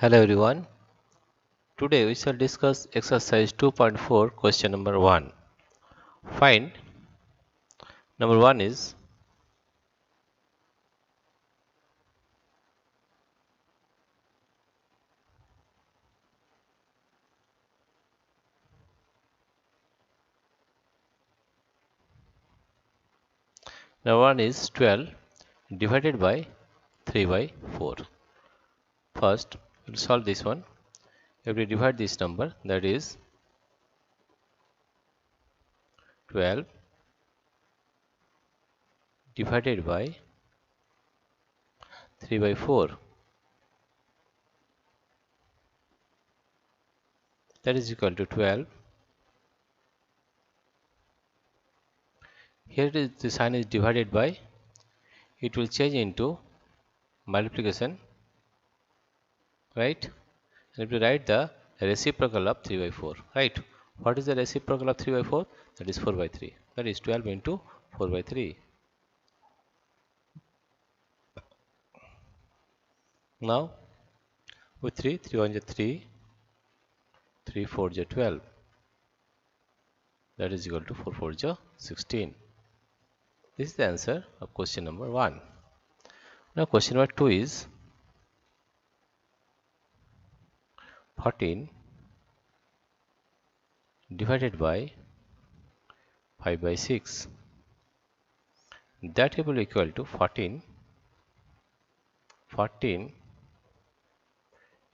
Hello everyone. Today we shall discuss exercise 2.4 question number 1. Find number 1 is number 1 is 12 divided by 3 by 4. First we'll solve this one. If we divide this number, that is 12 divided by 3 by 4, that is equal to 12. Here it is, the sign is divided by, it will change into multiplication, right? And if we write the reciprocal of 3 by 4, right? What is the reciprocal of 3 by 4? That is 4 by 3. That is 12 into 4 by 3. Now, with 3, 3 1 is 3, 3 4 is 12. That is equal to 4 4 is 16. This is the answer of question number 1. Now, question number 2 is 14 divided by 5 by 6. That will be equal to 14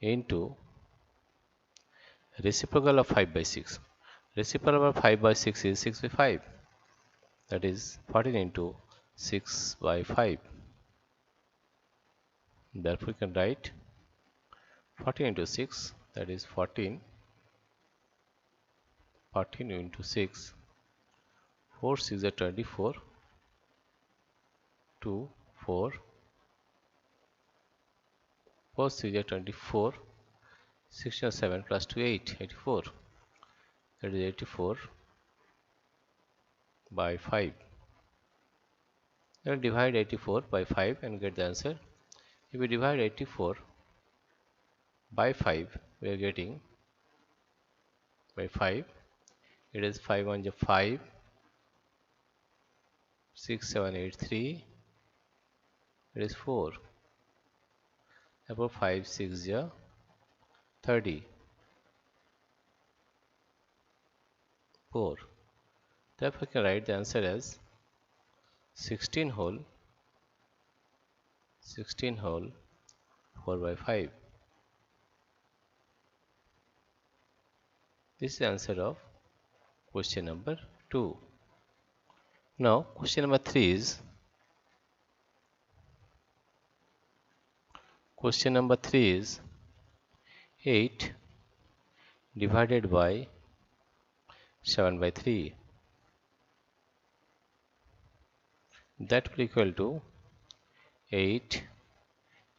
into reciprocal of 5 by 6. Reciprocal of 5 by 6 is 6 by 5. That is 14 into 6 by 5. Therefore, we can write 14 into 6, that is 14 into 6, 4 6 is 24, 2 4, 4 6 is 24, 6 and 7 plus 2 8, 84. That is 84 by 5. Then divide 84 by 5 and get the answer. If we divide 84 by 5, we are getting by 5. It is 5 1 is 5, 6 7 8 3. It is 4. Therefore 5 6 is 30. 4. Therefore, we can write the answer as 16 whole 4 by 5. This is the answer of question number 2. Now, question number 3 is 8 divided by 7 by 3. That will equal to 8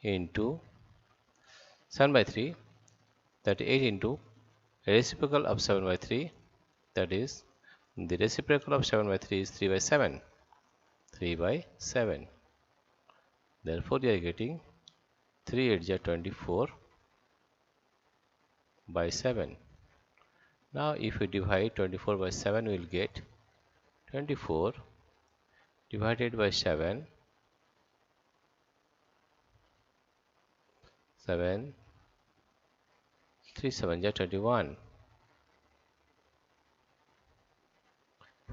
into 7 by 3, that 8 into reciprocal of 7 by 3, that is the reciprocal of 7 by 3 is 3 by 7. 3 by 7. Therefore, we are getting 3 8 is 24 by 7. Now, if we divide 24 by 7, we will get 24 divided by 7, 7, 3 7 is 21,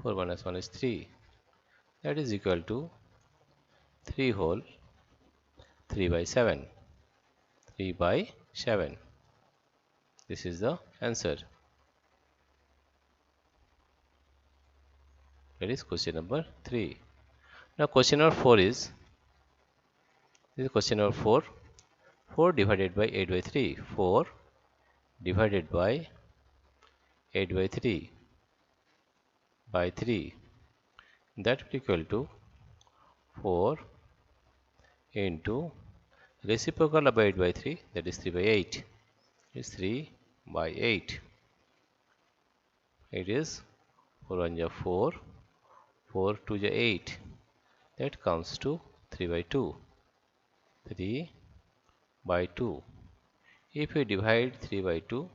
4 minus 1 is 3, that is equal to 3 whole 3 by 7, 3 by 7. This is the answer. That is question number 3. Now question number 4 is, this is question number 4. 4 divided by 8 by 3. 4 divided by 8 by 3 by 3. That will equal to 4 into reciprocal of 8 by 3, that is 3 by 8. It is 3 by 8. It is 4 1 is 4, 4 2 is 8. That comes to 3 by 2. 3 by 2. If we divide 3 by 2,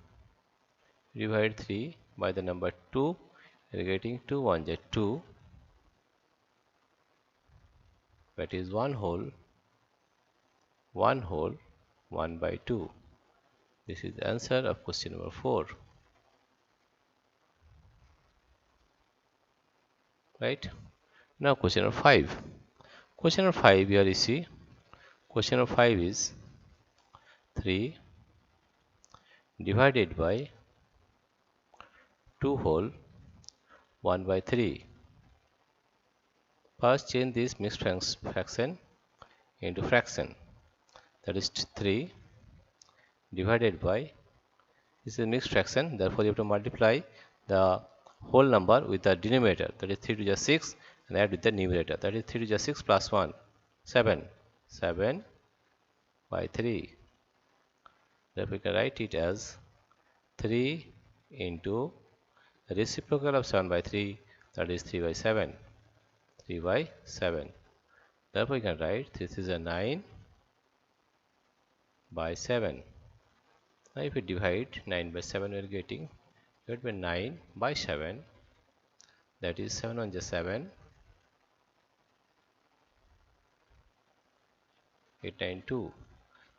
divide 3 by the number 2, we are getting 2 1 is 2, that is 1 whole 1 by 2. This is the answer of question number 4. Right? Now question number 5. Question number 5, here you see, question number 5 is 3 divided by 2 whole 1 by 3. First change this mixed fraction into fraction. That is 3 divided by, this is a mixed fraction, therefore you have to multiply the whole number with the denominator, that is 3 to the 6, and add with the numerator, that is 3 to the 6 plus 1, 7. 7 by 3. Therefore we can write it as 3 into the reciprocal of 7 by 3, that is 3 by 7. 3 by 7. Therefore we can write this is a 9 by 7. Now if we divide 9 by 7, we are getting 9 by 7, that is 7 1 is 7, 8 9 2.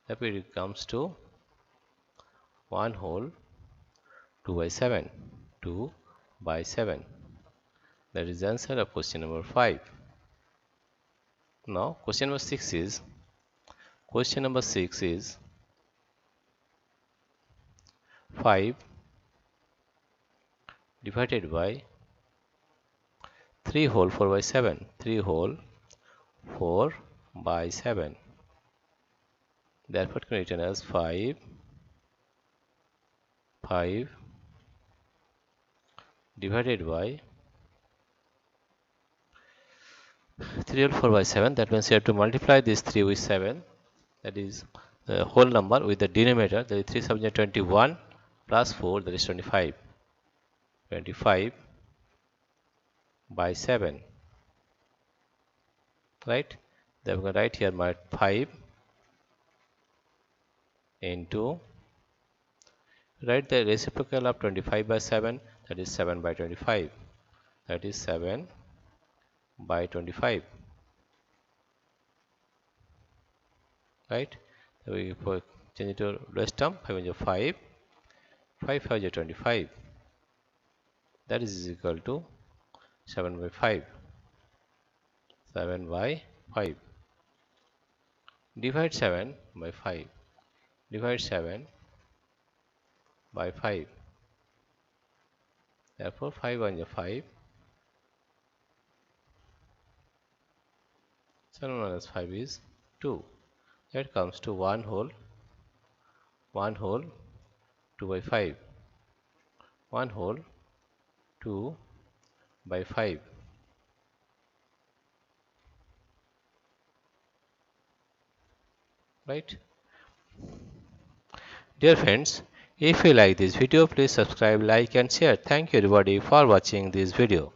Therefore it comes to 1 whole 2 by 7, 2 by 7. That is the answer of question number 5. Now question number 6 is 5 divided by 3 whole 4 by 7, 3 whole 4 by 7. Therefore it can be written as 5 divided by 3 whole 4 by 7. That means you have to multiply this 3 with 7, that is the whole number with the denominator, that is 3 7 is 21 plus 4, that is 25. 25 by 7. Right? Then we can write here my 5 into, write the reciprocal of 25 by 7, that is 7 by 25. That is 7 by 25. Right? So we change it to lowest term, 5 is 5, 5 5 is 25. That is equal to 7 by 5. 7 by 5. Divide 7 by 5. Divide 7 by 5. Therefore 5 1 is 5. 7 minus 5 is 2. That comes to 1 whole 2 by 5. 1 whole 2 by 5. Right? Dear friends, if you like this video, please subscribe, like and share. Thank you everybody for watching this video.